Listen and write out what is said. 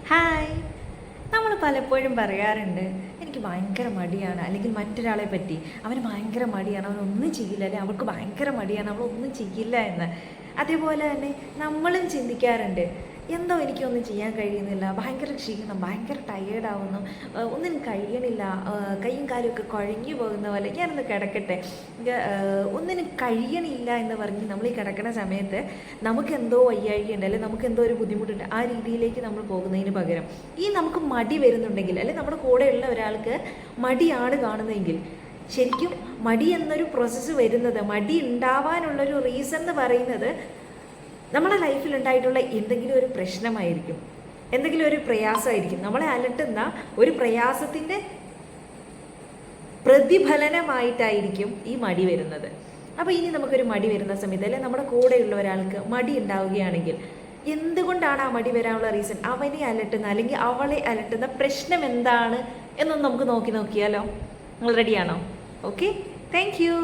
Hi. നമ്മൾ പലപ്പോഴും പറയാറുണ്ട് എനിക്ക് ഭയങ്കര മടിയാണ്, അല്ലെങ്കിൽ മറ്റൊരാളെ പറ്റി അവന് ഭയങ്കര മടിയാണ്, അവനൊന്നും ചെയ്യില്ല, അല്ലെങ്കിൽ അവൾക്ക് ഭയങ്കര മടിയാണ്, അവളൊന്നും ചെയ്യില്ല എന്ന്. അതേപോലെ തന്നെ നമ്മളും ചിന്തിക്കാറുണ്ട് എന്തോ എനിക്കൊന്നും ചെയ്യാൻ കഴിയുന്നില്ല, ഭയങ്കര ക്ഷീണം, ഭയങ്കര ടയേർഡാവുന്നു, ഒന്നിനും കഴിയണില്ല, കൈയും കാലുമൊക്കെ കുഴഞ്ഞു പോകുന്ന പോലെ, ഞാനൊന്ന് കിടക്കട്ടെ, ഒന്നിനും കഴിയണില്ല എന്ന് പറഞ്ഞ് നമ്മൾ ഈ കിടക്കുന്ന സമയത്ത് നമുക്കെന്തോ വയ്യാഴികയുണ്ട്, അല്ലെങ്കിൽ നമുക്കെന്തോ ഒരു ബുദ്ധിമുട്ടുണ്ട്, ആ രീതിയിലേക്ക് നമ്മൾ പോകുന്നതിന് പകരം ഈ നമുക്ക് മടി വരുന്നുണ്ടെങ്കിൽ, അല്ലെങ്കിൽ നമ്മുടെ കൂടെയുള്ള ഒരാൾക്ക് മടിയാണ് കാണുന്നതെങ്കിൽ, ശരിക്കും മടി എന്നൊരു പ്രോസസ്സ് വരുന്നത്, മടി ഉണ്ടാവാനുള്ളൊരു റീസൺ എന്ന് പറയുന്നത് നമ്മുടെ ലൈഫിൽ ഉണ്ടായിട്ടുള്ള എന്തെങ്കിലും ഒരു പ്രശ്നമായിരിക്കും, എന്തെങ്കിലും ഒരു പ്രയാസമായിരിക്കും. നമ്മളെ അലട്ടുന്ന ഒരു പ്രയാസത്തിൻ്റെ പ്രതിഫലനമായിട്ടായിരിക്കും ഈ മടി വരുന്നത്. അപ്പോൾ ഇനി നമുക്കൊരു മടി വരുന്ന സമയത്ത്, അല്ലെങ്കിൽ നമ്മുടെ കൂടെയുള്ള ഒരാൾക്ക് മടി ഉണ്ടാവുകയാണെങ്കിൽ എന്തുകൊണ്ടാണ് ആ മടി വരാനുള്ള റീസൺ, അവനെ അലട്ടുന്ന അല്ലെങ്കിൽ അവളെ അലട്ടുന്ന പ്രശ്നം എന്താണ് എന്നൊന്ന് നമുക്ക് നോക്കിയാലോ? നിങ്ങൾ റെഡിയാണോ? Okay, thank you.